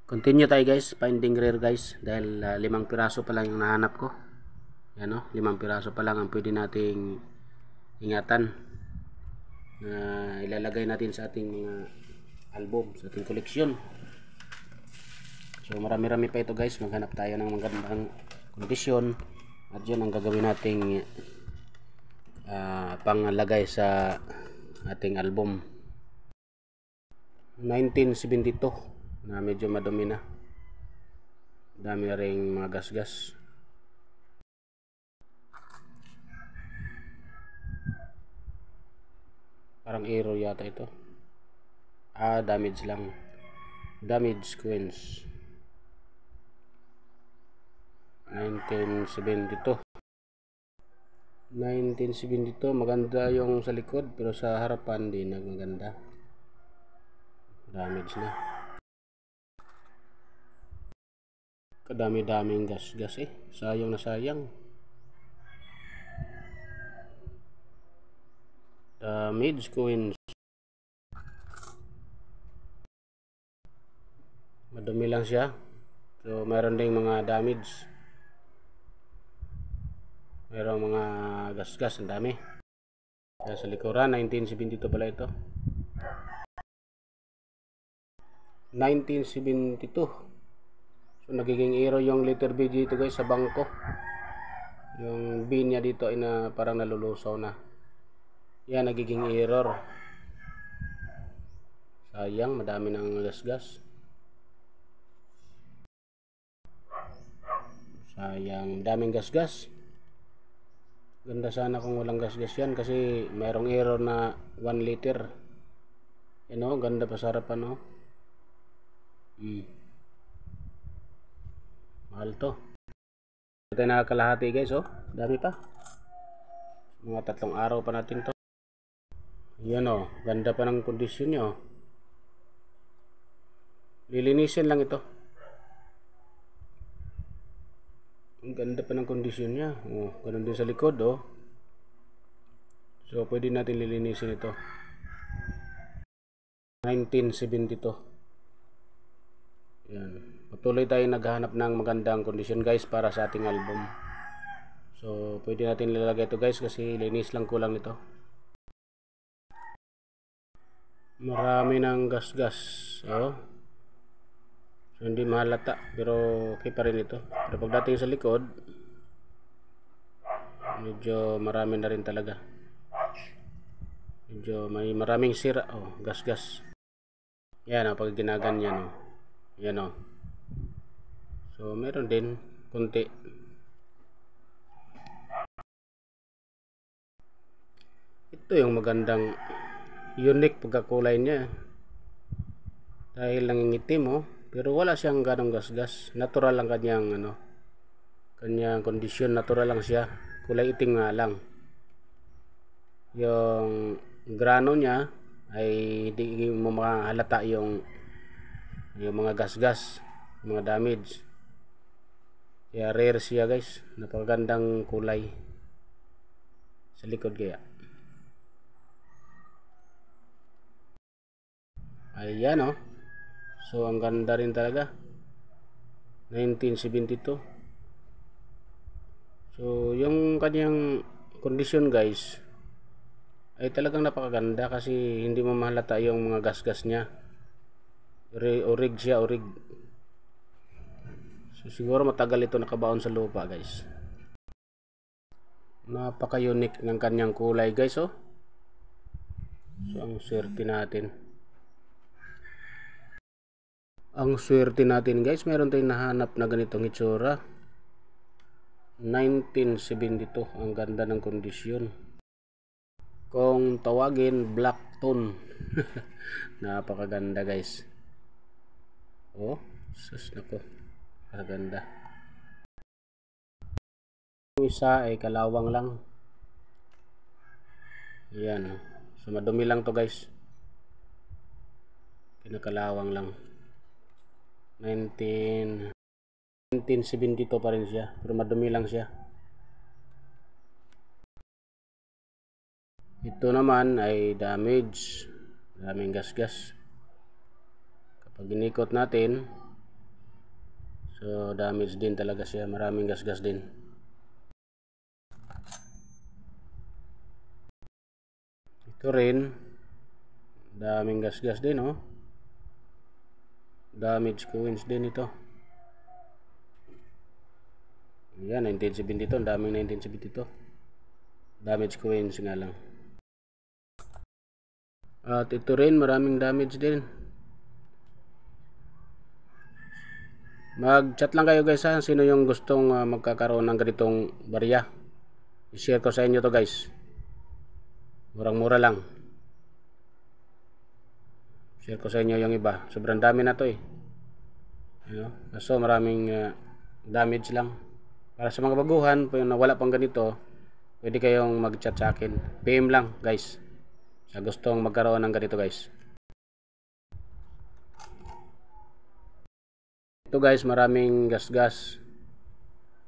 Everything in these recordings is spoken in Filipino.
Continue tayo guys, finding rare guys, dahil 5 piraso pa lang yung nahanap ko. Yan o, 5 piraso pa lang ang pwede nating ingatan na ilalagay natin sa ating mga album, sa ating koleksyon. So marami-rami pa ito guys, maghanap tayo ng magandang kondisyon at yun ang gagawin nating panglagay sa ating album. 1972 na medyo madumi na, dami na ring mga gasgas. Parang error yata ito, damage lang, damage coins. 1972 maganda yung sa likod, pero sa harapan di maganda, damage na. Kadami-daming gas-gas sayang na sayang. Damage coins, madumi lang siya, so mayroon ding mga damage, mayroong mga gas-gas, ang dami. Kaya sa likuran 1972 pala ito, 1972. So nagiging error yung letter B dito guys sa bangko. Yung B niya dito ay na parang nalulusaw na. Yan, nagiging error. Sayang, madami ng gasgas. Sayang, daming gasgas. Ganda sana kung walang gasgas yan, kasi mayroong error na 1 liter. Yan o, ganda pa sa harapan o. Mahal to. Ito yung nakakalahati guys oh. Dami pa. Mga 3 araw pa natin to. Yan oh. Ganda pa ng kondisyon nyo. Lilinisin lang ito. Ang ganda pa ng kondisyon nya. Oh, ganun din sa likod oh. So pwede natin lilinisin ito. 1972. Yan. Patuloy tayo naghahanap ng magandang kondisyon guys para sa ating album. So pwede natin ilalagay ito guys, kasi linis lang kulang nito. Marami ng gas-gas oh. So hindi mahalata, pero okay pa rin ito. Pero pagdating sa likod, medyo marami na rin talaga. Medyo may maraming sira oh, gas-gas. Yan oh, pag ginaganyan oh. Yan o. So meron din konti. Ito yung magandang unique pagkakulay niya, dahil nangingitim oh, pero wala siyang ganong gasgas. Natural lang kanyang kanyang kondisyon, natural lang siya. Kulay itim nga lang. Yung grano niya ay hindi mo makahalata yung mga gasgas, mga damage. Kaya rare siya guys, napakagandang kulay sa likod kaya. Ayan oh. So ang ganda rin talaga. 1972. So yung kanyang kondisyon guys ay talagang napakaganda, kasi hindi mo mahalata yung mga gasgas niya. Orig siya, orig. So siguro matagal ito nakabaon sa lupa guys. Napaka unique ng kanyang kulay guys oh. So ang swerte natin. Ang swerte natin guys, meron tayong nahanap na ganitong itsura. 1972, ang ganda ng kondisyon. Kung tawagin, black tone. Napakaganda guys. Oh, sus nako, kaganda. Yung isa ay kalawang lang. Yan. So madumi lang to guys. Kinakalawang lang. 1972 pa rin siya, pero madumi lang siya. Ito naman ay damage, daming gasgas. Pag inikot natin, So damage din talaga siya, maraming gas-gas din. Ito rin, daming gas-gas din, oh. Damage coins din ito. Yan, 1972, daming 1972. Damage coins nga lang. At ito rin, maraming damage din. Mag-chat lang kayo guys ha, sino yung gustong magkakaroon ng ganitong barya. I-share ko sa inyo to guys. Murang-mura lang. Share ko sa inyo yung iba. Sobrang dami na to eh. So maraming damage lang. Para sa mga baguhan, kung wala pang ganito, pwede kayong mag-chat sa akin. PM lang guys. Sa gustong magkaroon ng ganito guys. Ito guys, maraming gas-gas.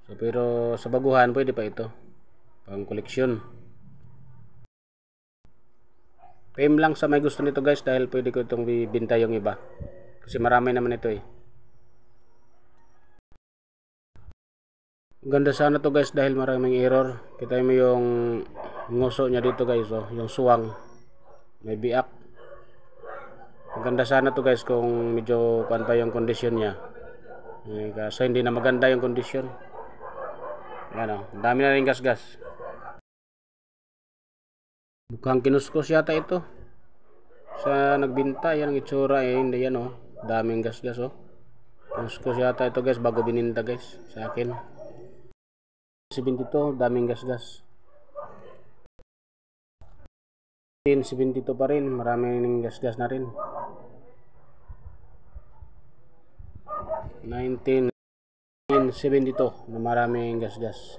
So pero sa baguhan pwede pa ito. Pang koleksyon. PM lang sa may gusto nito guys dahil pwede ko itong bibenta yung iba. Kasi marami naman ito eh. Ganda sana to guys dahil maraming error. Kita mo yung nguso niya dito guys, oh, yung suwang. May biak. Maganda sana to guys kung medyo kuan pa yung kondisyon niya. Kaso hindi na maganda yung kondisyon. Yan, oh, dami na rin gas-gas. Mukhang kinuskos yata ito. Sa nagbinta, yan ang itsura eh. Hindi yan, oh. Daming gas-gas, oh. Kinuskos yata ito guys bago bininta guys sa akin. 72, daming gas-gas. 72 pa rin, maraming gas-gas na rin. 1972 na maraming gas-gas.